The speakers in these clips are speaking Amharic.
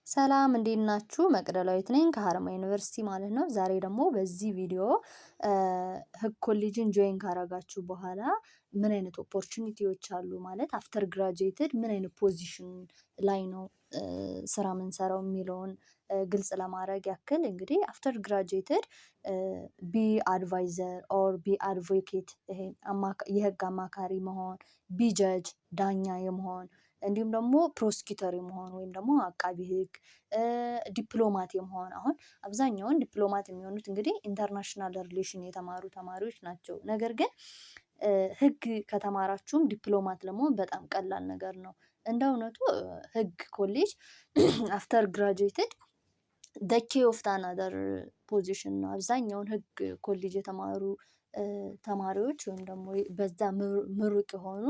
ሰላም እንዴት ናችሁ? መቅደላዊት ነኝ ከሀረማያ ዩኒቨርሲቲ ማለት ነው። ዛሬ ደግሞ በዚህ ቪዲዮ ህግ ኮሌጅን ጆይን ካረጋችሁ በኋላ ምን አይነት ኦፖርቹኒቲዎች አሉ ማለት አፍተር ግራጁዌትድ ምን አይነት ፖዚሽን ላይ ነው ስራ የምንሰራው የሚለውን ግልጽ ለማድረግ ያክል እንግዲህ አፍተር ግራጁዌትድ ቢ አድቫይዘር ኦር ቢ አድቮኬት የህግ አማካሪ መሆን፣ ቢ ጀጅ ዳኛ የመሆን እንዲሁም ደግሞ ፕሮሲኪተር የመሆን ወይም ደግሞ አቃቢ ህግ፣ ዲፕሎማት የመሆን አሁን አብዛኛውን ዲፕሎማት የሚሆኑት እንግዲህ ኢንተርናሽናል ሪሌሽን የተማሩ ተማሪዎች ናቸው። ነገር ግን ህግ ከተማራችሁም ዲፕሎማት ለመሆን በጣም ቀላል ነገር ነው። እንደ እውነቱ ህግ ኮሌጅ አፍተር ግራጁዌትድ ኬ ኦፍ አናዘር ፖዚሽን ነው። አብዛኛውን ህግ ኮሌጅ የተማሩ ተማሪዎች ወይም ደግሞ በዛ ምሩቅ የሆኑ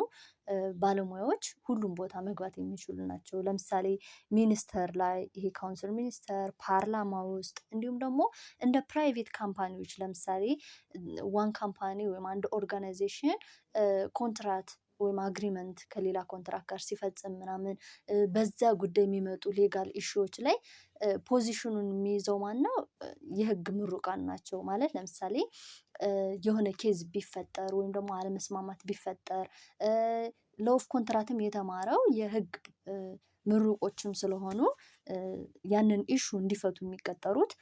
ባለሙያዎች ሁሉም ቦታ መግባት የሚችሉ ናቸው። ለምሳሌ ሚኒስተር ላይ ይሄ ካውንስል ሚኒስተር፣ ፓርላማ ውስጥ እንዲሁም ደግሞ እንደ ፕራይቬት ካምፓኒዎች ለምሳሌ ዋን ካምፓኒ ወይም አንድ ኦርጋናይዜሽን ኮንትራት ወይም አግሪመንት ከሌላ ኮንትራክት ጋር ሲፈጽም ምናምን በዛ ጉዳይ የሚመጡ ሌጋል ኢሹዎች ላይ ፖዚሽኑን የሚይዘው ማነው? የህግ ምሩቃን ናቸው። ማለት ለምሳሌ የሆነ ኬዝ ቢፈጠር ወይም ደግሞ አለመስማማት ቢፈጠር ሎው ኮንትራትም የተማረው የህግ ምሩቆችም ስለሆኑ ያንን ኢሹ እንዲፈቱ የሚቀጠሩት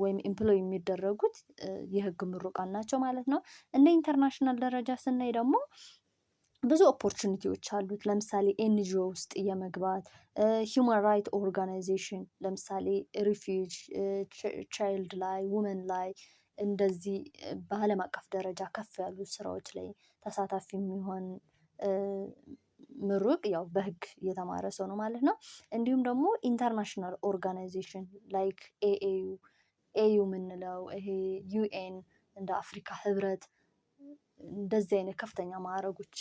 ወይም ኤምፕሎይ የሚደረጉት የህግ ምሩቃን ናቸው ማለት ነው። እንደ ኢንተርናሽናል ደረጃ ስናይ ደግሞ ብዙ ኦፖርቹኒቲዎች አሉት። ለምሳሌ ኤንጂኦ ውስጥ የመግባት ሂውማን ራይት ኦርጋናይዜሽን ለምሳሌ ሪፊውጅ ቻይልድ ላይ ውመን ላይ እንደዚህ በአለም አቀፍ ደረጃ ከፍ ያሉ ስራዎች ላይ ተሳታፊ የሚሆን ምሩቅ ያው በህግ የተማረ ሰው ነው ማለት ነው። እንዲሁም ደግሞ ኢንተርናሽናል ኦርጋናይዜሽን ላይክ ኤዩ የምንለው ይሄ ዩኤን እንደ አፍሪካ ህብረት እንደዚህ አይነት ከፍተኛ ማዕረጎች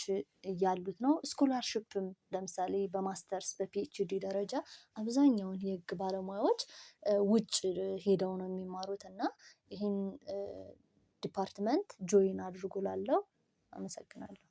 ያሉት ነው። ስኮላርሽፕም ለምሳሌ በማስተርስ በፒኤችዲ ደረጃ አብዛኛውን የህግ ባለሙያዎች ውጭ ሄደው ነው የሚማሩት እና ይህን ዲፓርትመንት ጆይን አድርጎ ላለው አመሰግናለሁ።